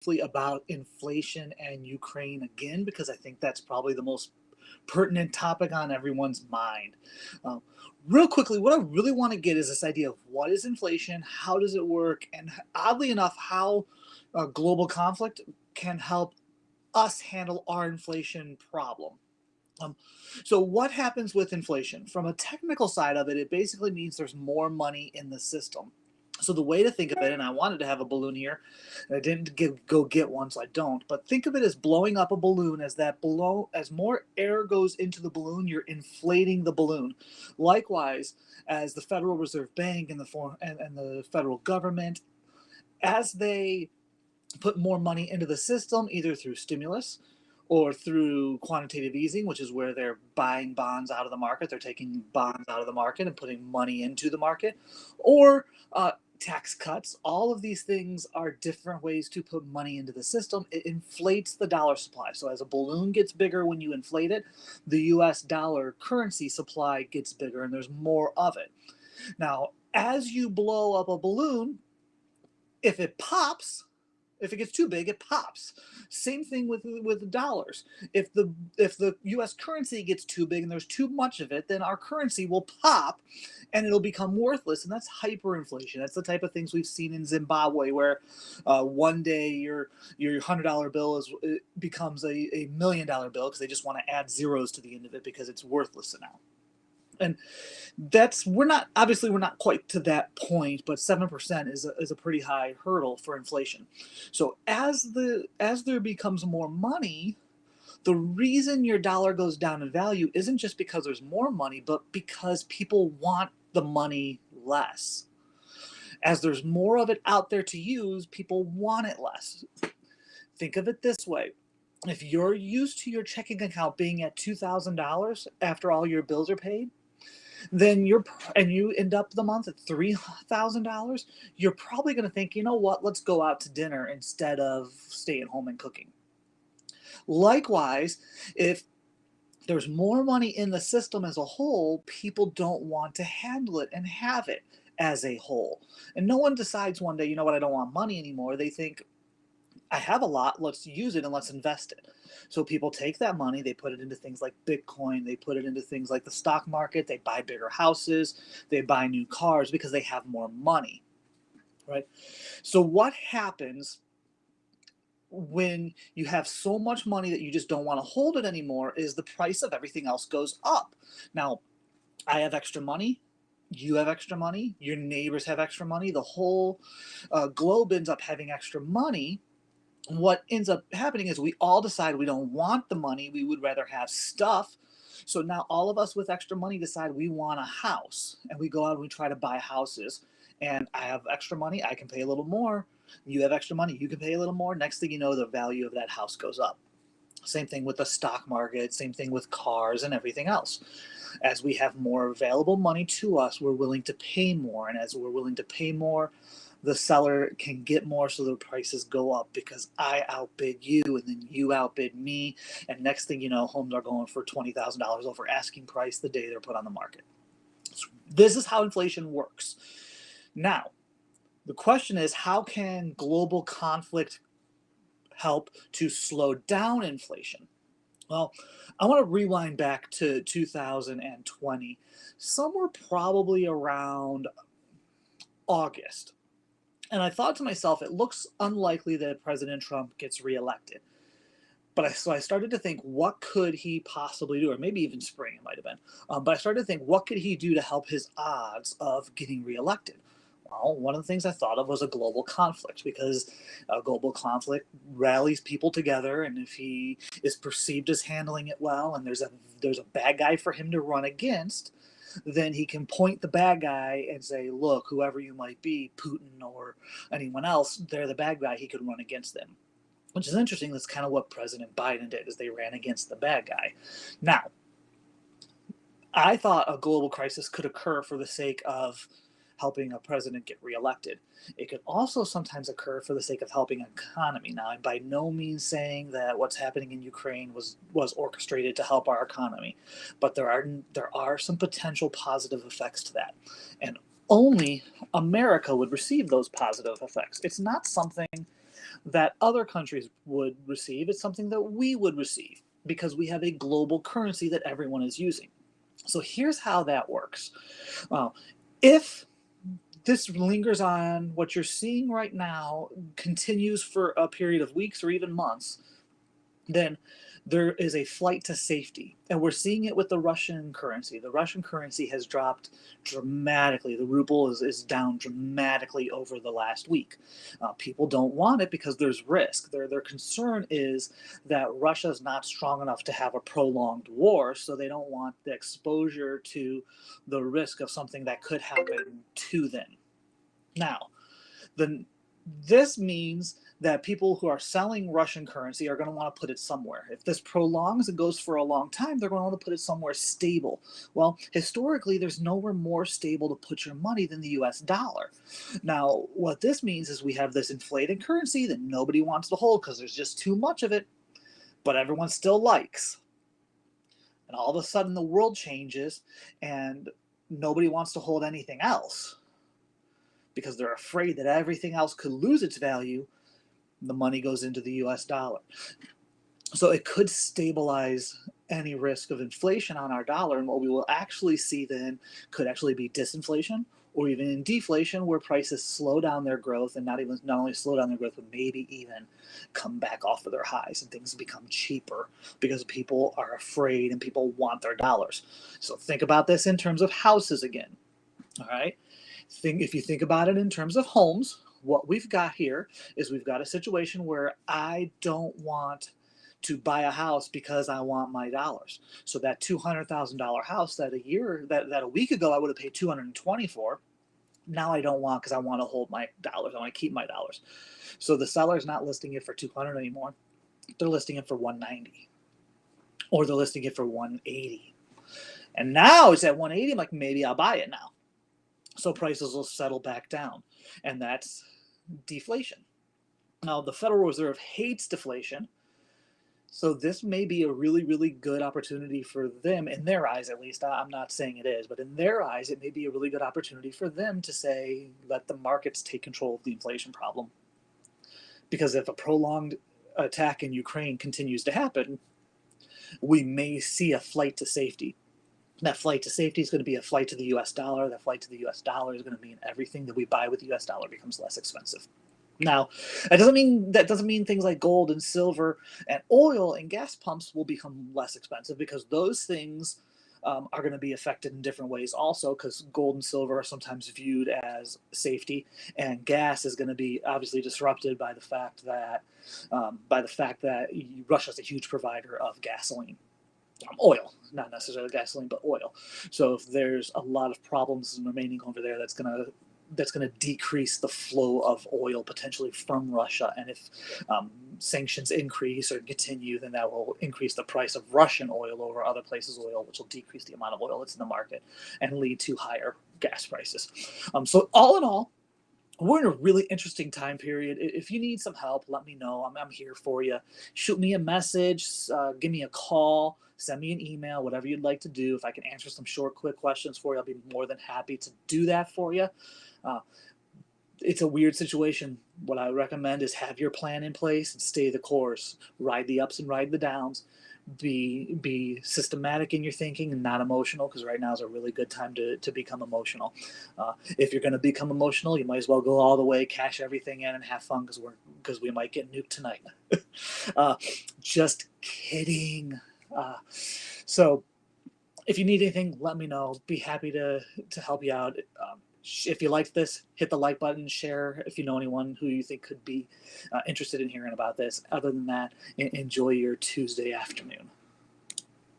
about inflation and Ukraine again because I think that's probably the most pertinent topic on everyone's mind. Uh, Real quickly, what I really want to get is this idea of what is inflation, how does it work, and oddly enough, how global conflict can help us handle our inflation problem. Um, so, what happens with inflation? From a technical side of it, it basically means there's more money in the system. So the way to think of it, and I wanted to have a balloon here, and I didn't go get one, so I don't. But think of it as blowing up a balloon. As more air goes into the balloon, you're inflating the balloon. Likewise, as the Federal Reserve Bank and the federal government, as they put more money into the system, either through stimulus or through quantitative easing, which is where they're buying bonds out of the market. They're taking bonds out of the market and putting money into the market, or tax cuts. All of these things are different ways to put money into the system. It inflates the dollar supply. So as a balloon gets bigger when you inflate it, the US dollar currency supply gets bigger and there's more of it. Now, as you blow up a balloon, if it pops, if it gets too big, it pops. Same thing with dollars. If the U.S. currency gets too big and there's too much of it, then our currency will pop, and it'll become worthless. And that's hyperinflation. That's the type of things we've seen in Zimbabwe, where one day your $100 bill becomes a $1 million bill because they just want to add zeros to the end of it because it's worthless now. And we're not quite to that point, but 7% is a pretty high hurdle for inflation. So as there becomes more money, the reason your dollar goes down in value isn't just because there's more money, but because people want the money less. As there's more of it out there to use, people want it less. Think of it this way. If you're used to your checking account being at $2,000 after all your bills are paid, then you end up the month at $3,000, you're probably going to think, you know what, let's go out to dinner instead of staying home and cooking. Likewise, if there's more money in the system as a whole, people don't want to handle it and have it as a whole. And no one decides one day, you know what, I don't want money anymore. They think, I have a lot, let's use it and let's invest it. So people take that money, they put it into things like Bitcoin, they put it into things like the stock market, they buy bigger houses, they buy new cars because they have more money, right? So what happens when you have so much money that you just don't want to hold it anymore is the price of everything else goes up. Now, I have extra money, you have extra money, your neighbors have extra money, the whole globe ends up having extra money. What ends up happening is we all decide we don't want the money, we would rather have stuff. So now all of us with extra money decide we want a house, and we go out and we try to buy houses. And I have extra money, I can pay a little more. You have extra money, you can pay a little more. Next thing you know, the value of that house goes up. Same thing with the stock market, same thing with cars and everything else. As we have more available money to us, we're willing to pay more. And as we're willing to pay more, the seller can get more, so the prices go up because I outbid you and then you outbid me. And next thing you know, homes are going for $20,000 over asking price the day they're put on the market. So this is how inflation works. Now, the question is, how can global conflict help to slow down inflation? Well, I want to rewind back to 2020, somewhere probably around August. And I thought to myself, it looks unlikely that President Trump gets reelected. So I started to think, what could he possibly do? Or maybe even spring, it might have been. But I started to think, what could he do to help his odds of getting reelected? Well, one of the things I thought of was a global conflict, because a global conflict rallies people together, and if he is perceived as handling it well, and there's a bad guy for him to run against, then he can point the bad guy and say, look, whoever you might be, Putin or anyone else, they're the bad guy, he could run against them. Which is interesting. That's kind of what President Biden did, is they ran against the bad guy. Now, I thought a global crisis could occur for the sake of helping a president get reelected. It could also sometimes occur for the sake of helping an economy. Now, I'm by no means saying that what's happening in Ukraine was orchestrated to help our economy, but there are some potential positive effects to that, and only America would receive those positive effects. It's not something that other countries would receive. It's something that we would receive because we have a global currency that everyone is using. So here's how that works. Well, if this lingers on, what you're seeing right now continues for a period of weeks or even months, then there is a flight to safety. And we're seeing it with the Russian currency. The Russian currency has dropped dramatically. The ruble is down dramatically over the last week. People don't want it because there's risk. Their concern is that Russia is not strong enough to have a prolonged war, so they don't want the exposure to the risk of something that could happen to them. Now, the this means that people who are selling Russian currency are going to want to put it somewhere. If this prolongs and goes for a long time, they're going to want to put it somewhere stable. Well, historically, there's nowhere more stable to put your money than the US dollar. Now, what this means is we have this inflated currency that nobody wants to hold because there's just too much of it, but everyone still likes. And all of a sudden, the world changes and nobody wants to hold anything else because they're afraid that everything else could lose its value. The money goes into the US dollar. So it could stabilize any risk of inflation on our dollar. And what we will actually see then could actually be disinflation or even deflation, where prices slow down their growth and not only slow down their growth, but maybe even come back off of their highs and things become cheaper because people are afraid and people want their dollars. So think about this in terms of houses again. All right. If you think about it in terms of homes, what we've got here is we've got a situation where I don't want to buy a house because I want my dollars. So that $200,000 house that a week ago I would have paid 220 for, now I don't want because I want to hold my dollars. I want to keep my dollars. So the seller's not listing it for 200 anymore. They're listing it for 190, or they're listing it for 180. And now it's at 180. I'm like, maybe I'll buy it now. So prices will settle back down, and that's deflation. Now, the Federal Reserve hates deflation, so this may be a really, really good opportunity for them, in their eyes at least. I'm not saying it is, but in their eyes, it may be a really good opportunity for them to say, let the markets take control of the inflation problem. Because if a prolonged attack in Ukraine continues to happen, we may see a flight to safety. That flight to safety is going to be a flight to the US dollar. That flight to the US dollar is going to mean everything that we buy with the US dollar becomes less expensive. Now, that doesn't mean things like gold and silver and oil and gas pumps will become less expensive, because those things are going to be affected in different ways also, because gold and silver are sometimes viewed as safety, and gas is going to be obviously disrupted by the fact that Russia is a huge provider of gasoline. Oil, not necessarily gasoline, but oil. So if there's a lot of problems remaining over there, that's going to decrease the flow of oil potentially from Russia. And if sanctions increase or continue, then that will increase the price of Russian oil over other places' oil, which will decrease the amount of oil that's in the market and lead to higher gas prices. So all in all, we're in a really interesting time period. If you need some help, let me know. I'm here for you. Shoot me a message, give me a call, send me an email, whatever you'd like to do. If I can answer some short, quick questions for you, I'll be more than happy to do that for you. It's a weird situation. What I recommend is have your plan in place and stay the course. Ride the ups and ride the downs. Be systematic in your thinking and not emotional, because right now is a really good time to become emotional. If you're going to become emotional, you might as well go all the way, cash everything in, and have fun, because we might get nuked tonight. Just kidding. So if you need anything, let me know. Be happy to help you out. If you liked this, hit the like button, share if you know anyone who you think could be interested in hearing about this. Other than that, enjoy your Tuesday afternoon.